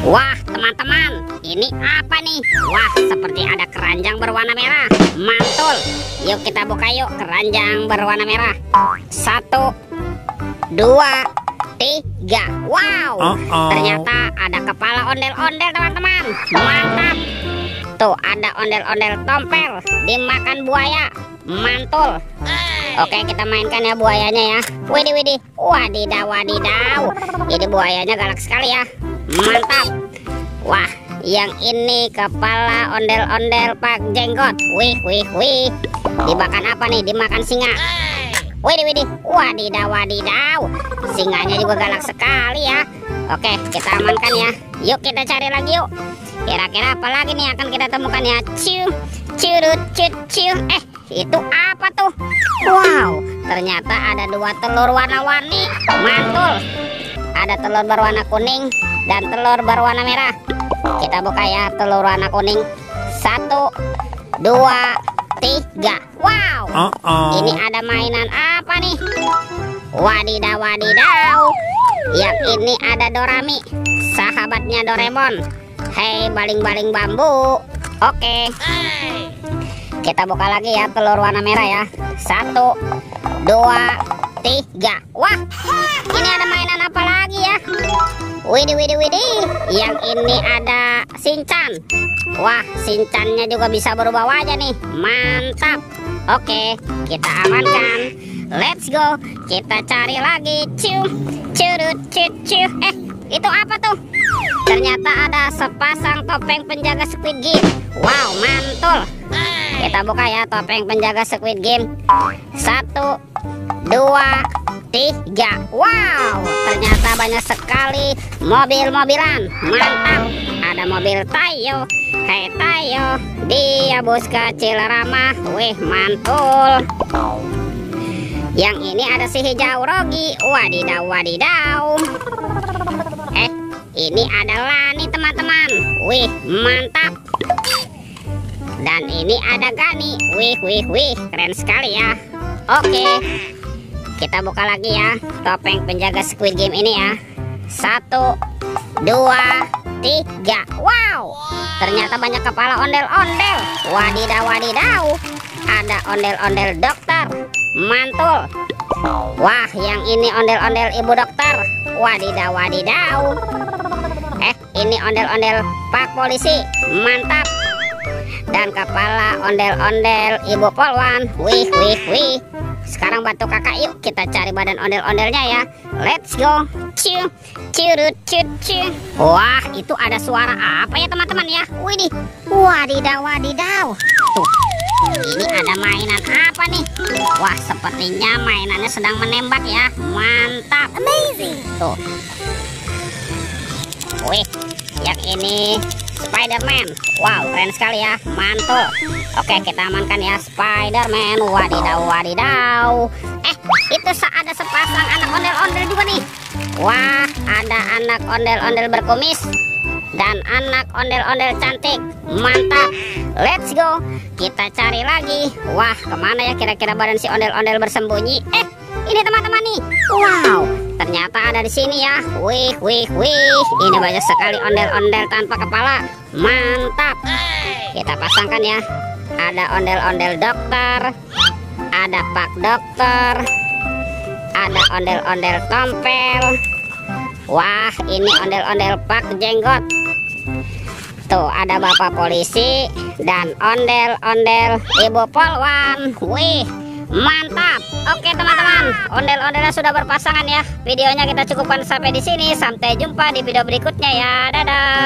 Wah, teman-teman, ini apa nih? Wah, seperti ada keranjang berwarna merah. Mantul. Yuk kita buka yuk keranjang berwarna merah. 1, 2, 3. Wow, ternyata ada kepala ondel-ondel, teman-teman. Mantap. Tuh, ada ondel-ondel tompel dimakan buaya. Mantul. Oke, kita mainkan ya buayanya ya. Widih. Wadidaw, wadidaw. Ini buayanya galak sekali ya. Mantap. Wah, yang ini kepala ondel-ondel Pak Jenggot. Wih. Dimakan apa nih? Dimakan singa. Widih. Wadidaw, wadidaw. Singanya juga galak sekali ya. Oke, kita amankan ya. Yuk kita cari lagi yuk. Kira-kira apa lagi nih akan kita temukan ya? Curut. Itu apa tuh? Wow, ternyata ada 2 telur warna-warni. Mantul. Ada telur berwarna kuning dan telur berwarna merah. Kita buka ya telur warna kuning. 1, 2, 3. Wow, ini ada mainan apa nih? Wadidaw. Yang ini ada Dorami, sahabatnya Doraemon. Hei, baling-baling bambu. Oke. Kita buka lagi ya telur warna merah ya. 1, 2, 3. Wah, ini ada mainan apa lagi ya? Widih. Yang ini ada Shinchan. Wah, Shinchannya juga bisa berubah wajah nih. Mantap. Oke, kita amankan. Let's go. Kita cari lagi. Curut. Itu apa tuh? Ternyata ada sepasang topeng penjaga Squid Game. Wow, mantul. Kita buka ya topeng penjaga Squid Game. 1, 2, 3. Wow, ternyata banyak sekali mobil-mobilan. Mantap. Ada mobil Tayo. Hei Tayo, dia bus kecil ramah. Wih, mantul. Yang ini ada si hijau Rogi. Wadidaw. Ini adalah nih teman-teman. Wih, mantap. Dan ini ada Gani. Wih, keren sekali ya. Oke, kita buka lagi ya topeng penjaga Squid Game ini ya. 1, 2, 3. Wow, ternyata banyak kepala ondel-ondel. Wadidaw. Ada ondel-ondel dokter. Mantul. Wah, yang ini ondel-ondel ibu dokter. Wadidaw. Ini ondel-ondel Pak Polisi. Mantap. Dan kepala ondel-ondel ibu polwan. Wih. Sekarang bantu kakak yuk. Kita cari badan ondel-ondelnya ya. Let's go. Curut. Wah, itu ada suara apa ya teman-teman ya? Widih. Wadidaw. Tuh, ini ada mainan apa nih? Wah, sepertinya mainannya sedang menembak ya. Mantap. Amazing. Tuh. Wih, yang ini Spider-Man. Wow, keren sekali ya. Mantul. Oke, kita amankan ya Spider-Man. Wadidaw. Itu ada sepasang anak ondel-ondel juga nih. Wah, ada anak ondel-ondel berkumis dan anak ondel-ondel cantik. Mantap. Let's go. Kita cari lagi. Wah, kemana ya kira-kira badan si ondel-ondel bersembunyi? Ini teman-teman nih. Wow, ternyata ada di sini ya. Wih. Ini banyak sekali ondel-ondel tanpa kepala. Mantap. Kita pasangkan ya. Ada ondel-ondel dokter. Ada Pak Dokter. Ada ondel-ondel tompel. Wah, ini ondel-ondel Pak Jenggot. Tuh, ada Bapak Polisi dan ondel-ondel Ibu Polwan. Wih, mantap. Oke teman-teman, ondel-ondelnya sudah berpasangan ya. Videonya kita cukupkan sampai di sini. Sampai jumpa di video berikutnya ya. Dadah.